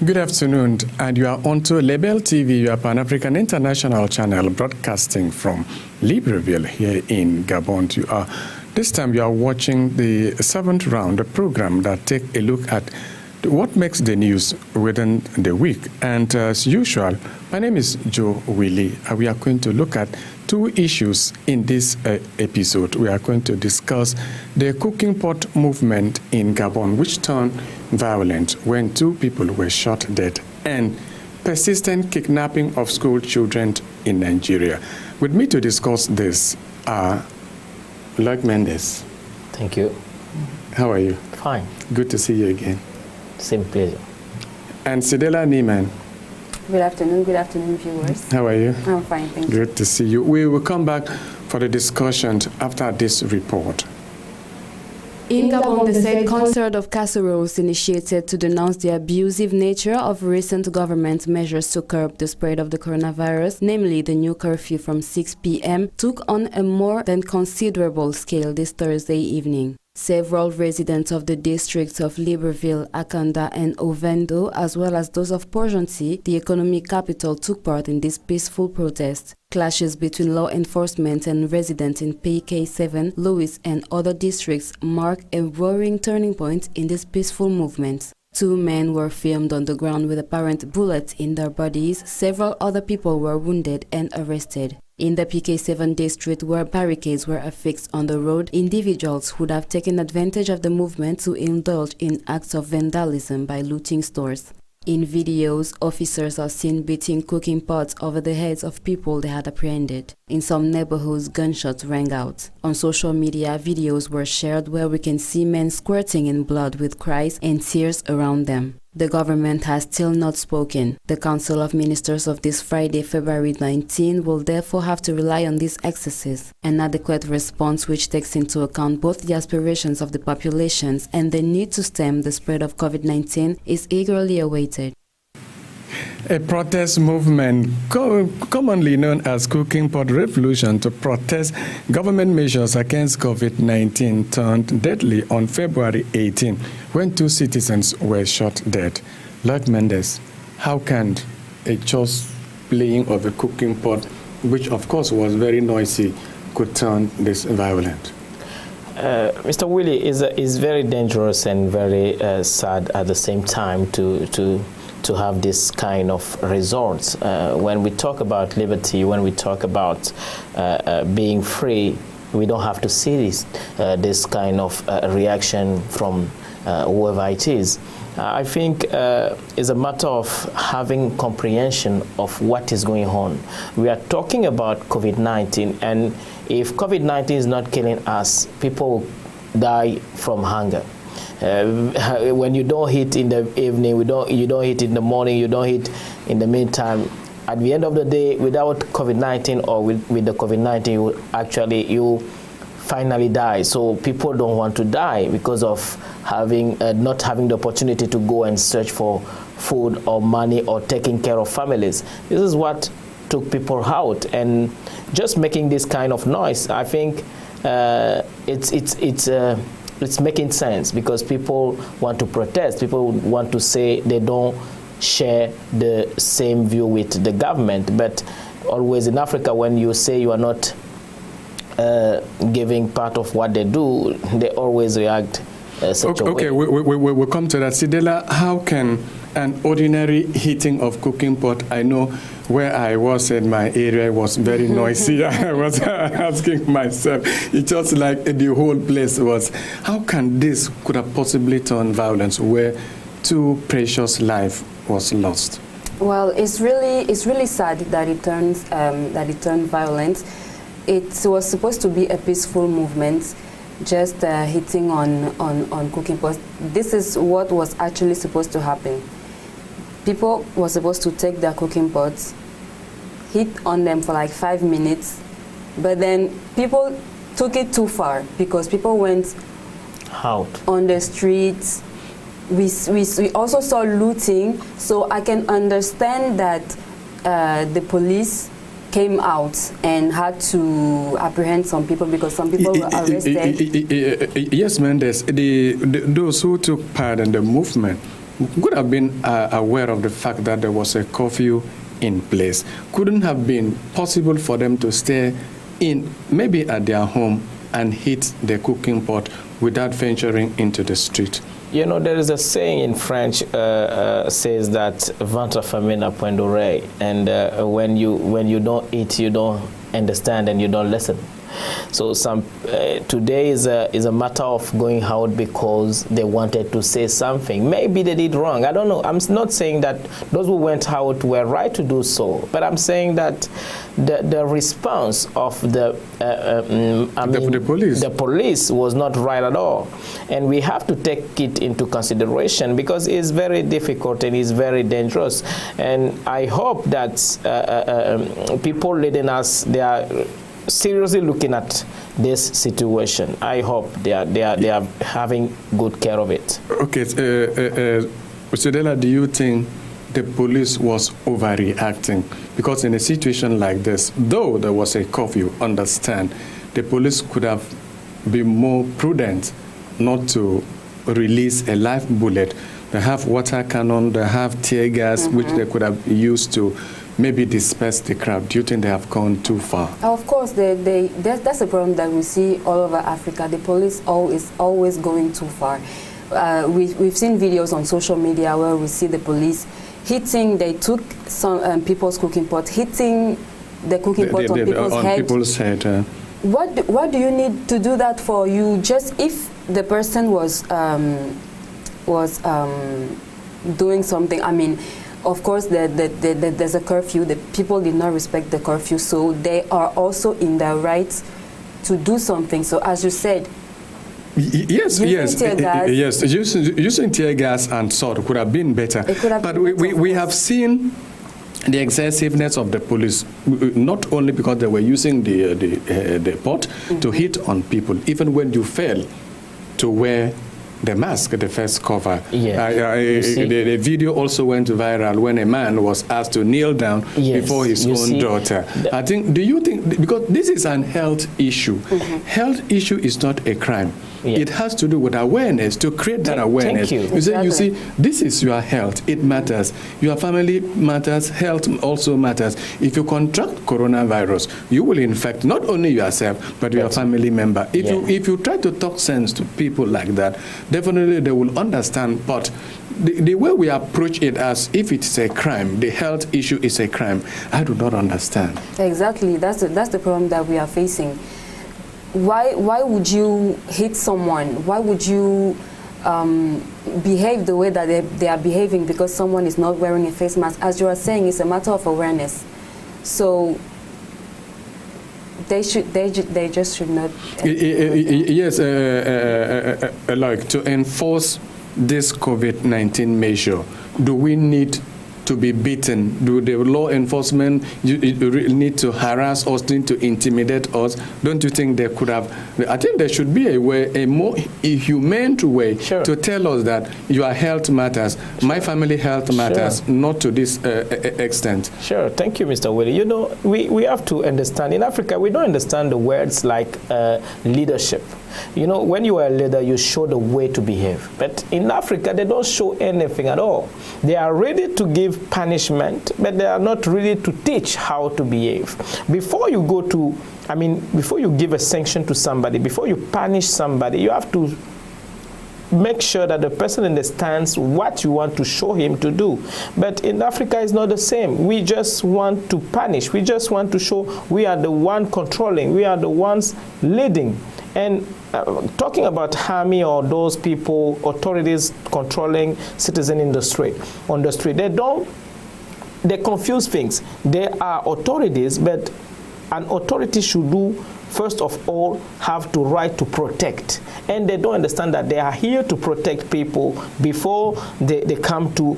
Good afternoon, and you are on to LabelTV, your Pan-African international channel broadcasting from Libreville here in Gabon. This time you are watching the 7th round, the program that take a look at what makes the news within the week. And as usual, my name is Joe Willie. We are going to look at two issues in this episode. We are going to discuss the cooking pot movement in Gabon, which turned violent when 2 people were shot dead, and persistent kidnapping of school children in Nigeria. With me to discuss this are Luc Mendes. Thank you. How are you? Fine. Good to see you again. Same pleasure. And Sidela Nieman. Good afternoon, viewers. How are you? I'm fine, thank you. Good to see you. We will come back for the discussion after this report. In Gabon, the State Concert of Casseroles initiated to denounce the abusive nature of recent government measures to curb the spread of the coronavirus, namely the new curfew from 6 p.m., took on a more than considerable scale this Thursday evening. Several residents of the districts of Libreville, Akanda, and Ovendo, as well as those of Port-Gentil, the economic capital, took part in this peaceful protest. Clashes between law enforcement and residents in PK7, Louis, and other districts mark a worrying turning point in this peaceful movement. 2 men were filmed on the ground with apparent bullets in their bodies. Several other people were wounded and arrested. In the PK7 district, where barricades were affixed on the road, individuals would have taken advantage of the movement to indulge in acts of vandalism by looting stores. In videos, officers are seen beating cooking pots over the heads of people they had apprehended. In some neighborhoods, gunshots rang out. On social media, videos were shared where we can see men squirting in blood with cries and tears around them. The government has still not spoken. The Council of Ministers of this Friday, February 19, will therefore have to rely on these excesses. An adequate response which takes into account both the aspirations of the populations and the need to stem the spread of COVID-19 is eagerly awaited. A protest movement, commonly known as Cooking Pot Revolution, to protest government measures against COVID-19 turned deadly on February 18 when 2 citizens were shot dead. Luc Mendes, how can a just playing of a cooking pot, which of course was very noisy, could turn this violent? Mr. Willie, is very dangerous and very sad at the same time to have this kind of results. When we talk about liberty, when we talk about being free, we don't have to see this kind of reaction from whoever it is. I think it's a matter of having comprehension of what is going on. We are talking about COVID-19, and if COVID-19 is not killing us, people die from hunger. When you don't eat in the evening, you don't eat in the morning, you don't eat in the meantime. At the end of the day, without COVID-19 or with the COVID-19, you finally die. So people don't want to die because of not having the opportunity to go and search for food or money or taking care of families. This is what took people out, and just making this kind of noise, I think it's making sense because people want to protest. People want to say they don't share the same view with the government. But always in Africa, when you say you are not giving part of what they do, they always react such a way. Okay, we'll come to that. Sidela, how can an ordinary heating of cooking pot, I know where I was in my area was very noisy. I was asking myself, it's just like the whole place was, how can this could have possibly turned violence where 2 precious lives was lost? Well, it's really sad that it turned violent. It was supposed to be a peaceful movement, just hitting on cooking pots. This is what was actually supposed to happen. People were supposed to take their cooking pots, hit on them for like 5 minutes, but then people took it too far because people went out on the streets. We also saw looting, so I can understand that the police came out and had to apprehend some people because some people were arrested. Yes, Mendes, those who took part in the movement, could have been aware of the fact that there was a curfew in place. Couldn't have been possible for them to stay in, maybe at their home, and heat the cooking pot without venturing into the street. You know, there is a saying in French says that ventre famine n'a point d'oreille, and when you don't eat, you don't understand and you don't listen. So today is a matter of going out because they wanted to say something. Maybe they did wrong. I don't know. I'm not saying that those who went out were right to do so, but I'm saying that the response of the police was not right at all, and we have to take it into consideration because it's very difficult and it's very dangerous. And I hope that people leading us, they are seriously looking at this situation. I hope they are having good care of it. Okay, Mr. Dela, do you think the police was overreacting? Because in a situation like this, though there was a curfew, understand, the police could have been more prudent not to release a live bullet. They have water cannon, they have tear gas, which they could have used to maybe disperse the crowd. Do you think they have gone too far? Of course, that's a problem that we see all over Africa. The police is always going too far. We've seen videos on social media where we see the police hitting, they took some people's cooking pot, hitting the cooking pot on people's head. What do you need to do that for? You just, if the person was doing something, I mean, of course, there's a curfew. The people did not respect the curfew, so they are also in their right to do something. So, as you said, using tear gas and sword could have been better. But we have seen the excessiveness of the police, not only because they were using the pot to hit on people, even when you fail to wear the mask, the face cover. The video also went viral when a man was asked to kneel down before his own daughter. I think, do you think, because this is an health issue, health issue is not a crime. It has to do with awareness, to create that awareness. You see, this is your health. It matters. Your family matters. Health also matters. If you contract coronavirus, you will infect not only yourself, but your family member. If you try to talk sense to people like that, definitely they will understand. But the way we approach it as if it's a crime, the health issue is a crime, I do not understand. Exactly. That's the problem that we are facing. Why would you hit someone? Why would you behave the way that they are behaving because someone is not wearing a face mask? As you are saying, it's a matter of awareness. So they just should not. Yes, like to enforce this COVID-19 measure, do we need to be beaten? Do the law enforcement need to harass us, need to intimidate us? Don't you think they could have? I think there should be a more humane way to tell us that your health matters, my family health matters, not to this extent. Sure, thank you, Mr. Willie. You know, we have to understand, in Africa, we don't understand the words like leadership. You know, when you are a leader, you show the way to behave. But in Africa, they don't show anything at all. They are ready to give punishment, but they are not ready to teach how to behave. Before you go to, before you give a sanction to somebody, before you punish somebody, you have to make sure that the person understands what you want to show him to do. But in Africa, it's not the same. We just want to punish. We just want to show we are the one controlling. We are the ones leading. And talking about army or those people, authorities controlling citizen in the street, on the street, they confuse things. They are authorities, but an authority should first of all, have the right to protect. And they don't understand that they are here to protect people before they come to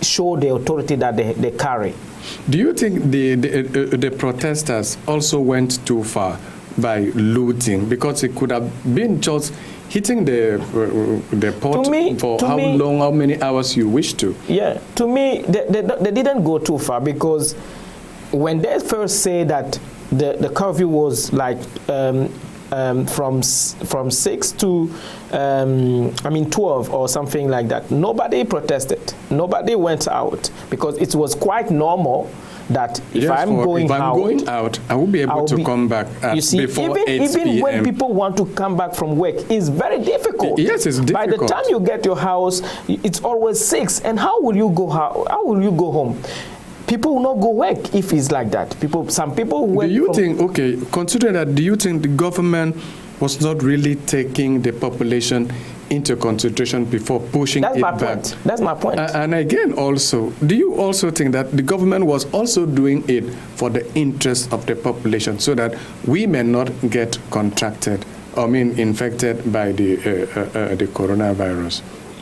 show the authority that they carry. Do you think the protesters also went too far by looting? Because it could have been just hitting the pot for how long, how many hours you wish to. Yeah, to me, they didn't go too far, because when they first say that the curfew was like from 6 to 12 or something like that. Nobody protested. Nobody went out because it was quite normal that if I'm going out, I will be able to come back before 8 p.m. Even when people want to come back from work, it's very difficult. Yes, it's difficult. By the time you get your house, it's always 6. And how will you go? How will you go home? People will not go work if it's like that. Some people work. Do you think? Okay, consider that. Do you think the government was not really taking the population into consideration before pushing it back? That's my point. And again, also, do you also think that the government was also doing it for the interest of the population so that we may not get infected by the coronavirus?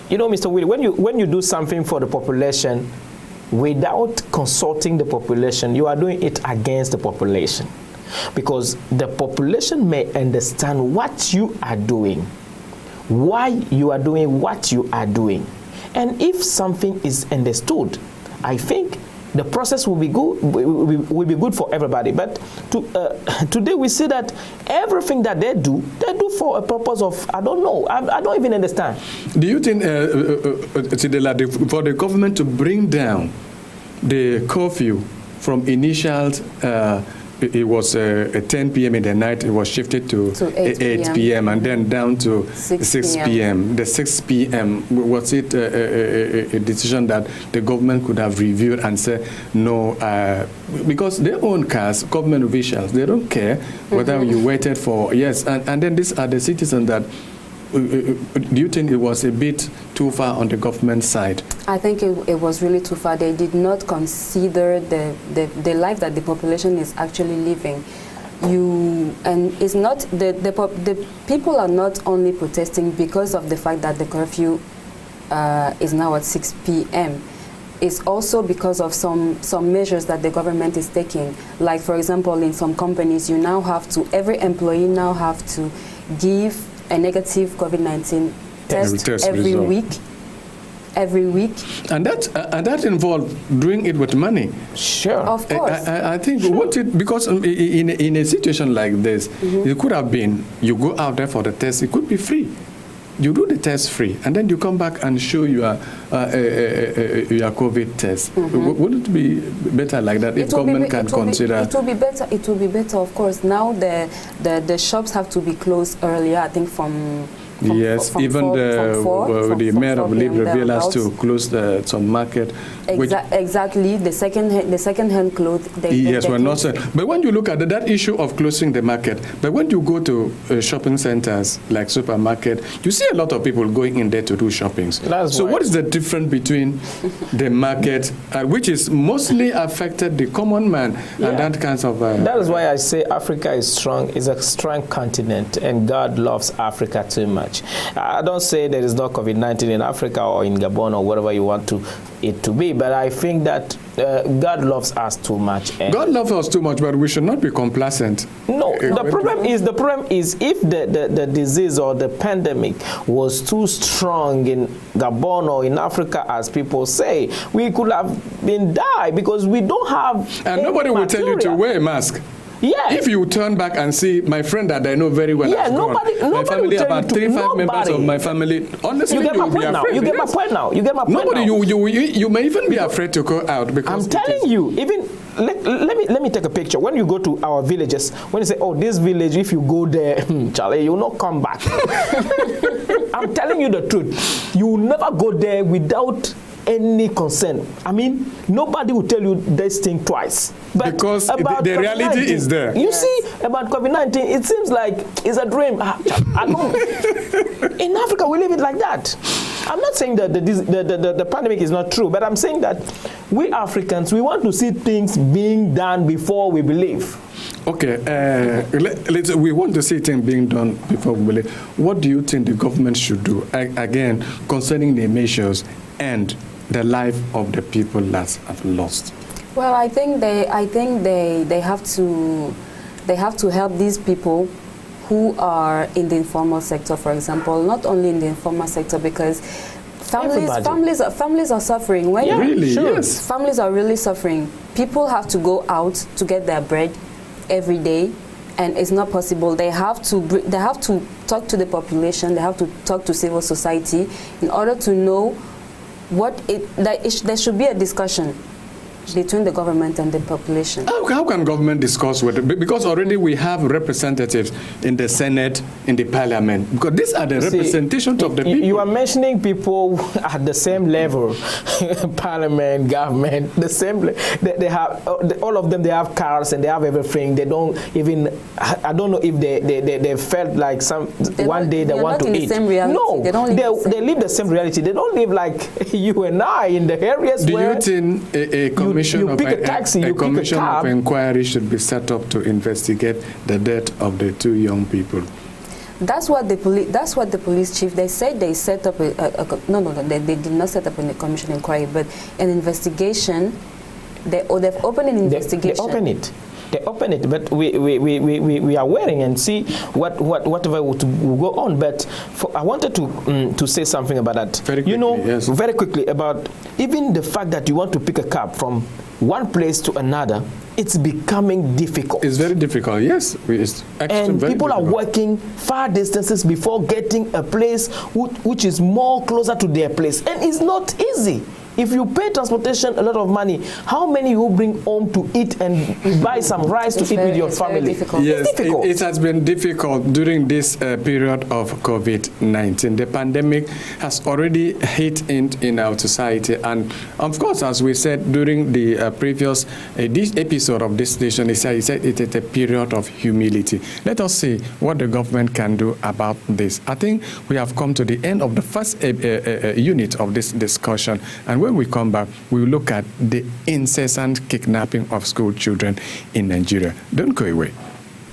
You know, Mr. Willie, when you do something for the population without consulting the population, you are doing it against the population, because the population may understand what you are doing, why you are doing what you are doing. And if something is understood, I think the process will be good, will be good for everybody. But today we see that everything that they do for a purpose of, I don't know, I don't even understand. Do you think, for the government to bring down the curfew from initial, it was 10 p.m. in the night, it was shifted to 8 p.m. and then down to 6 p.m. The 6 p.m., was it a decision that the government could have reviewed and said no, because they own cars, government officials, they don't care whether you waited for, and then these are the citizens that, do you think it was a bit too far on the government side? I think it was really too far. They did not consider the life that the population is actually living. And it's not the people are not only protesting because of the fact that the curfew is now at 6 p.m. It's also because of some measures that the government is taking. Like, for example, in some companies, you now have to, every employee now have to give a negative COVID-19 test every week. Every week. And that involved doing it with money. Sure. Of course. I think because in a situation like this, it could have been, you go out there for the test, it could be free. You do the test free, and then you come back and show your COVID test. Would it be better like that if government can consider? It will be better. It will be better, of course. Now the shops have to be closed earlier. I think from even the mayor of Libreville has to close some market. Exactly, the second-hand clothes. We're not saying. But when you look at that issue of closing the market, but when you go to shopping centers like supermarket, you see a lot of people going in there to do shoppings. So what is the difference between the market, which is mostly affected the common man, and that kinds of? That is why I say Africa is strong. Is a strong continent, and God loves Africa too much. I don't say there is no COVID-19 in Africa or in Gabon or wherever you want it to be, but I think that God loves us too much. God loves us too much, but we should not be complacent. No, the problem is if the disease or the pandemic was too strong in Gabon or in Africa, as people say, we could have been died because we don't have. And nobody will tell you to wear a mask. Yeah. If you turn back and see my friend that I know very well, nobody my family, will about 3-5 members of my family, honestly, you get my point now. You get my point now. You get my point nobody, now. You may even be afraid to go out because I'm telling you, even let me take a picture. When you go to our villages, when you say, oh, this village, if you go there, Charlie, you'll not come back. I'm telling you the truth. You will never go there without any concern. I mean, nobody will tell you this thing twice. But because the reality is there. You see, about COVID-19, it seems like it's a dream. I don't. In Africa, we live it like that. I'm not saying that the pandemic is not true, but I'm saying that we Africans, we want to see things being done before we believe. Okay, we want to see things being done before we believe. What do you think the government should do, again, concerning the measures and the life of the people that have lost? Well, I think they have to help these people who are in the informal sector, for example, not only in the informal sector, because families are suffering. Really? Sure. Yes. Families are really suffering. People have to go out to get their bread every day, and it's not possible. They have to talk to the population. They have to talk to civil society in order to know there should be a discussion between the government and the population. How can government discuss with it? Because already we have representatives in the Senate, in the Parliament, because these are the representations of the people. You are mentioning people at the same level, Parliament, government, the same. They have all of them. They have cars and they have everything. They don't even. I don't know if they felt like one day they want to eat. The same reality. No, they don't live they live the same reality. They don't live like you and I in the areas where. Do you think a commission you pick a taxi, you pick a cab. Of inquiry should be set up to investigate the death of the two young people? That's what the police chief. They said they set up they did not set up a commission inquiry, but an investigation. They've opened an investigation. They open it, but we are waiting and see whatever will go on. But I wanted to say something about that. Very quickly, very quickly about even the fact that you want to pick a cab from one place to another. It's becoming difficult. It's very difficult, yes. And people are working far distances before getting a place which is more closer to their place, and it's not easy. If you pay transportation a lot of money, how many you bring home to eat and buy some rice to eat with your family? Yes, it has been difficult during this period of COVID-19. The pandemic has already hit in our society. And of course, as we said during the previous this episode of this station, he said it is a period of humility. Let us see what the government can do about this. I think we have come to the end of the first unit of this discussion. And when we come back, we will look at the incessant kidnapping of school children in Nigeria. Don't go away.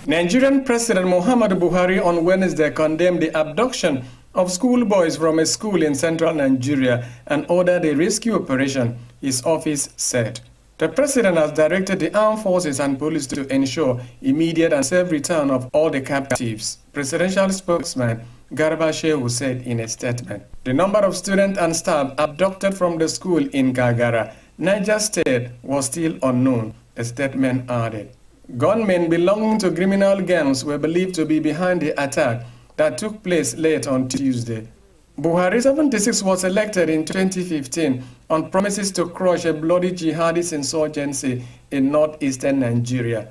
Nigerian President Muhammadu Buhari on Wednesday condemned the abduction of schoolboys from a school in central Nigeria and ordered a rescue operation, his office said. The president has directed the armed forces and police to ensure immediate and safe return of all the captives. Presidential spokesman Garba Shehu said in a statement. The number of students and staff abducted from the school in Gagara, Niger State, was still unknown, a statement added. Gunmen belonging to criminal gangs were believed to be behind the attack that took place late on Tuesday. Buhari 76 was elected in 2015 on promises to crush a bloody jihadist insurgency in northeastern Nigeria.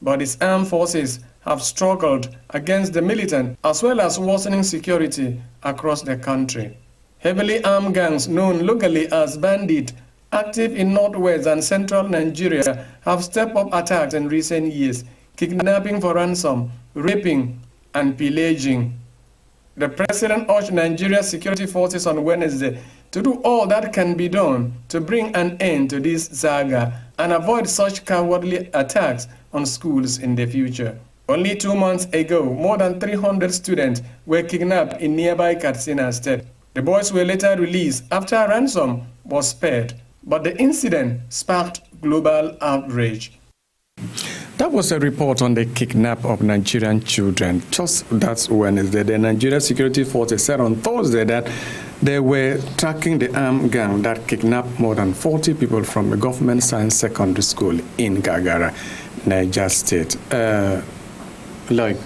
But its armed forces have struggled against the militant as well as worsening security across the country. Heavily armed gangs known locally as bandits active in northwest and central Nigeria have stepped up attacks in recent years, kidnapping for ransom, raping, and pillaging. The president urged Nigeria's security forces on Wednesday to do all that can be done to bring an end to this saga and avoid such cowardly attacks on schools in the future. Only 2 months ago, more than 300 students were kidnapped in nearby Katsina State. The boys were later released after a ransom was paid, but the incident sparked global outrage. That was a report on the kidnap of Nigerian children. Just that's Wednesday. The Nigeria Security Forces said on Thursday that they were tracking the armed gang that kidnapped more than 40 people from a government science secondary school in Gagara, Niger State. Like,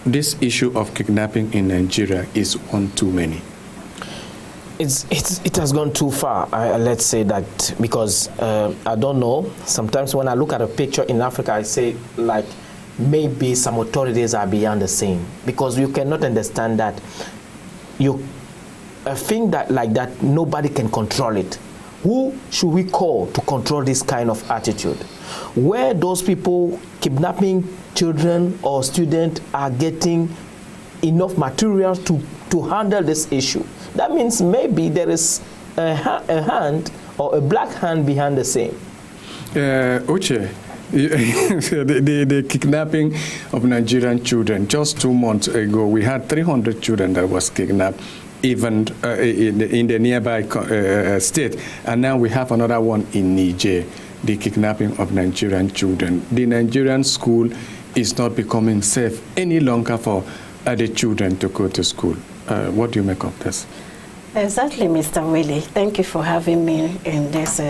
this issue of kidnapping in Nigeria is one too many. It has gone too far, let's say that, because I don't know. Sometimes when I look at a picture in Africa, I say, like, maybe some authorities are beyond the scene, because you cannot understand that a thing that like that, nobody can control it. Who should we call to control this kind of attitude? Where those people kidnapping children or students are getting enough materials to handle this issue? That means maybe there is a hand or a black hand behind the scene. Uche, the kidnapping of Nigerian children, just 2 months ago, we had 300 children that was kidnapped, even in the nearby state. And now we have another one in Niger, the kidnapping of Nigerian children. The Nigerian school is not becoming safe any longer for the children to go to school. What do you make of this? Exactly, Mr. Willie. Thank you for having me in this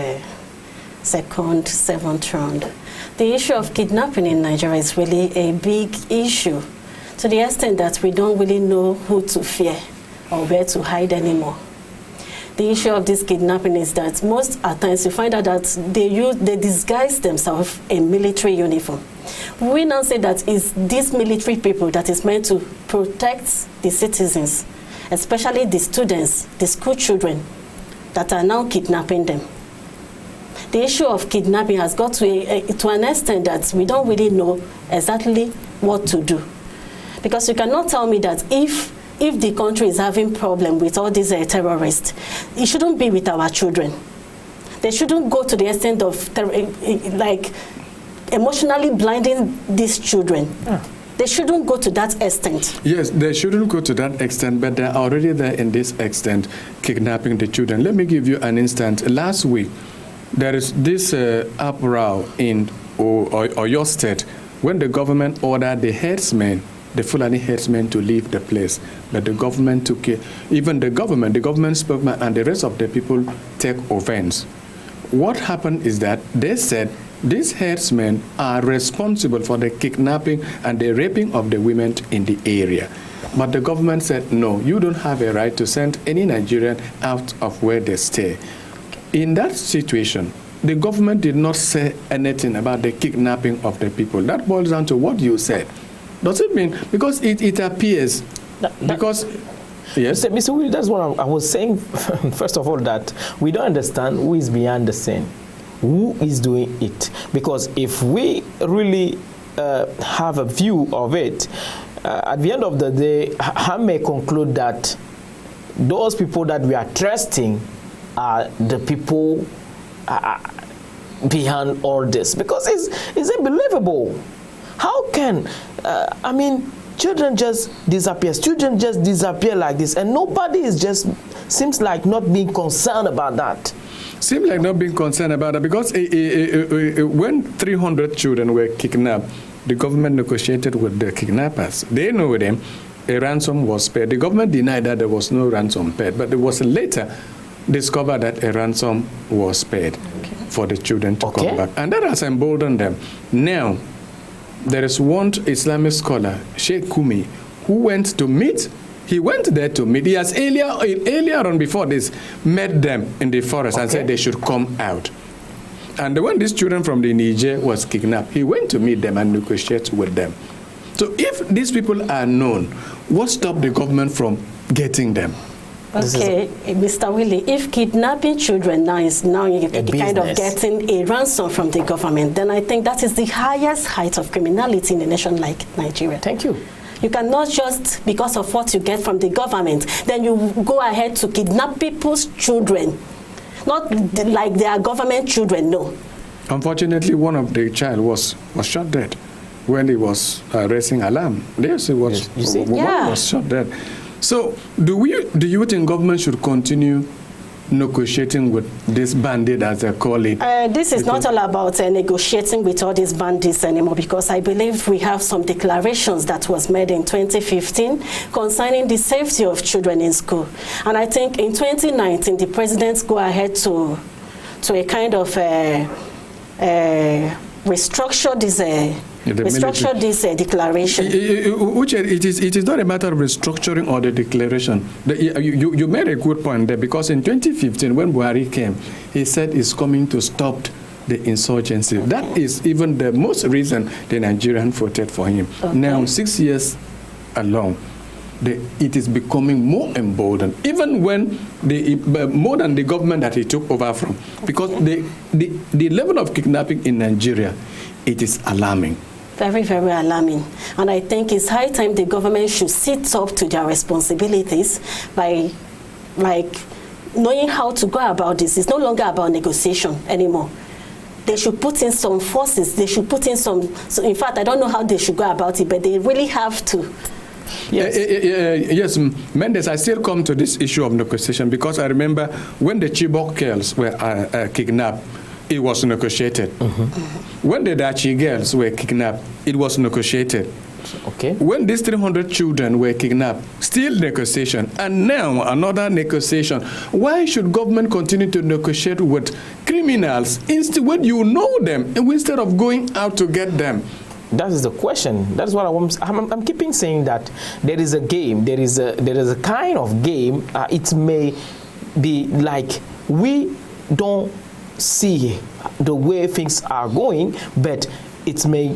second, seventh round. The issue of kidnapping in Nigeria is really a big issue, to the extent that we don't really know who to fear or where to hide anymore. The issue of this kidnapping is that most at times you find out that they disguise themselves in military uniform. We now say that it's these military people that is meant to protect the citizens, especially the students, the school children, that are now kidnapping them. The issue of kidnapping has got to an extent that we don't really know exactly what to do. Because you cannot tell me that if the country is having problem with all these terrorists, it shouldn't be with our children. They shouldn't go to the extent of like emotionally blinding these children. They shouldn't go to that extent. Yes, they shouldn't go to that extent, but they're already there in this extent, kidnapping the children. Let me give you an instance. Last week, there is this uproar in Oyo State when the government ordered the herdsmen, the Fulani herdsmen, to leave the place. But the government took it. Even the government spokesman and the rest of the people take offense. What happened is that they said these herdsmen are responsible for the kidnapping and the raping of the women in the area. But the government said, no, you don't have a right to send any Nigerian out of where they stay. In that situation, the government did not say anything about the kidnapping of the people. That boils down to what you said. Does it mean, because it appears, because, yes? Mr. Willie, that's what I was saying, first of all, that we don't understand who is behind the scene, who is doing it. Because if we really have a view of it, at the end of the day, I may conclude that those people that we are trusting are the people behind all this, because it's unbelievable. How can I mean, children just disappear, students just disappear like this, and nobody is just seems like not being concerned about that. Seems like not being concerned about that, because when 300 children were kidnapped, the government negotiated with the kidnappers. They know them. A ransom was paid. The government denied that there was no ransom paid, but it was later discovered that a ransom was paid for the children to come back. And that has emboldened them. Now, there is one Islamic scholar, Sheikh Kumi, who went to meet. He went there to meet. He has earlier on before this met them in the forest and said they should come out. And when these children from the Niger was kidnapped, he went to meet them and negotiate with them. So if these people are known, what stopped the government from getting them? Okay, Mr. Willie, if kidnapping children now is kind of getting a ransom from the government, then I think that is the highest height of criminality in a nation like Nigeria. Thank you. You cannot just, because of what you get from the government, then you go ahead to kidnap people's children. Not like they are government children, no. Unfortunately, one of the child was shot dead when he was raising alarm. Yes, he was. You see? Was shot dead. So, do you think government should continue negotiating with this bandit, as they call it? This is not all about negotiating with all these bandits anymore, because I believe we have some declarations that was made in 2015 concerning the safety of children in school. And I think in 2019, the president go ahead to a kind of restructure this declaration. It is not a matter of restructuring or the declaration. You made a good point there, because in 2015, when Buhari came, he said he's coming to stop the insurgency. That is even the most reason the Nigerian voted for him. Now, 6 years along, it is becoming more emboldened, even when more than the government that he took over from, because the level of kidnapping in Nigeria, it is alarming. Very, very alarming. And I think it's high time the government should sit up to their responsibilities by, knowing how to go about this. It's no longer about negotiation anymore. They should put in some forces. They should put in in fact, I don't know how they should go about it, but they really have to. Yes. Yes, Mendes, I still come to this issue of negotiation, because I remember when the Chibok girls were kidnapped, it was negotiated. When the Dachi girls were kidnapped, it was negotiated. When these 300 children were kidnapped, still negotiation. And now another negotiation. Why should government continue to negotiate with criminals criminals when you know them instead of going out to get them? That is the question. That's what I'm keeping saying, that there is a game. There is a kind of game. It may be like we don't see the way things are going, but it may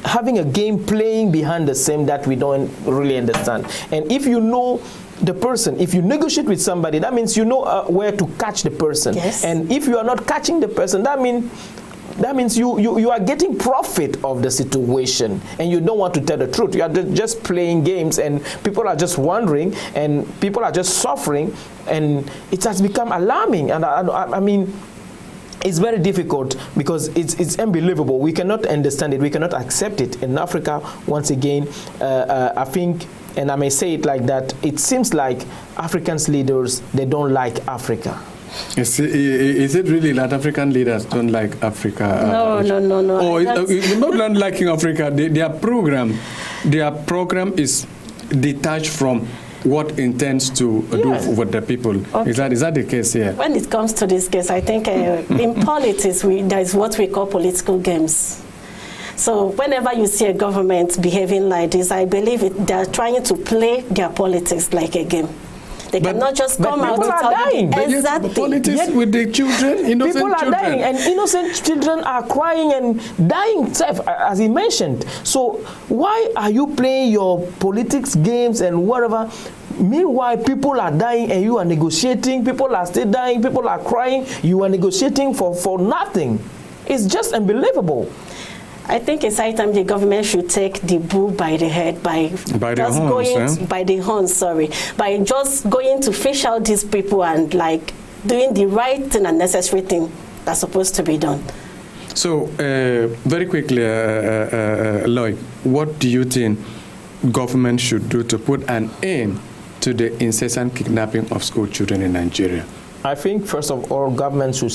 having a game playing behind the same that we don't really understand. And if you know the person, if you negotiate with somebody, that means you know where to catch the person. Yes. And if you are not catching the person, that means you are getting profit of the situation, and you don't want to tell the truth. You are just playing games, and people are just wondering, and people are just suffering, and it has become alarming. And I mean, it's very difficult because it's unbelievable. We cannot understand it. We cannot accept it. In Africa, once again, I think, and I may say it like that, it seems like Africans leaders, they don't like Africa. Is it really that African leaders don't like Africa? No. Or not liking Africa, their program is detached from what intends to do with the people. Okay. Is that the case here? When it comes to this case, I think in politics, there is what we call political games. So whenever you see a government behaving like this, I believe they are trying to play their politics like a game. They cannot just come out and tell you the exact politics with the children, innocent people are children. dying, and innocent children are crying and dying, as he mentioned. So why are you playing your politics games and whatever? Meanwhile, people are dying and you are negotiating. People are still dying. People are crying. You are negotiating for nothing. It's just unbelievable. I think it's high time the government should take the bull by the head by just going to fish out these people and like doing the right thing and necessary thing that's supposed to be done. So, very quickly, Lloyd, what do you think government should do to put an end to the incessant kidnapping of school children in Nigeria? I think, first of all, government should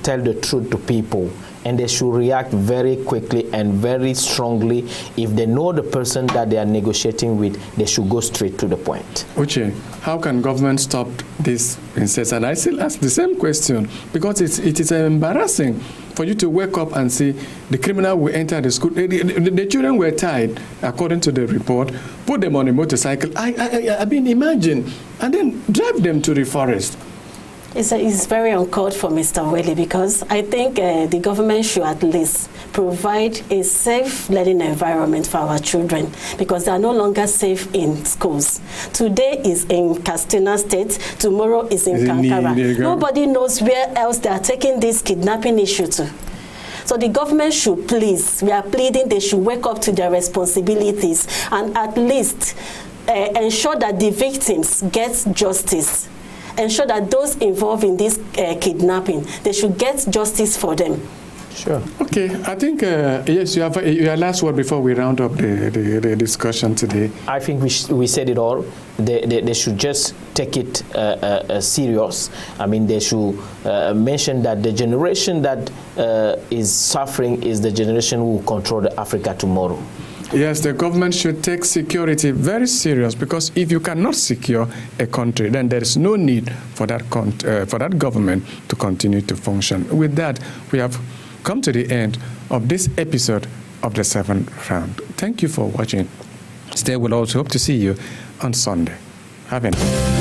tell the truth to people, and they should react very quickly and very strongly. If they know the person that they are negotiating with, they should go straight to the point. Uche, how can government stop this incessant? I still ask the same question, because it is embarrassing for you to wake up and see the criminal will enter the school. The children were tied, according to the report, put them on a motorcycle. I mean, imagine, and then drive them to the forest. It's very uncalled for, Mr. Whaley, because I think the government should at least provide a safe learning environment for our children, because they are no longer safe in schools. Today is in Katsina State, tomorrow is in Kankara. Nobody knows where else they are taking this kidnapping issue to. So the government should please, we are pleading, they should wake up to their responsibilities and at least ensure that the victims get justice. Ensure that those involved in this kidnapping, they should get justice for them. Sure. Okay, I think, yes, you have your last word before we round up the discussion today. I think we said it all. They should just take it serious. I mean, they should mention that the generation that is suffering is the generation who will control Africa tomorrow. Yes, the government should take security very serious, because if you cannot secure a country, then there is no need for that government to continue to function. With that, we have come to the end of this episode of the 7th round. Thank you for watching. Stay with us. Hope to see you on Sunday. Have a nice day.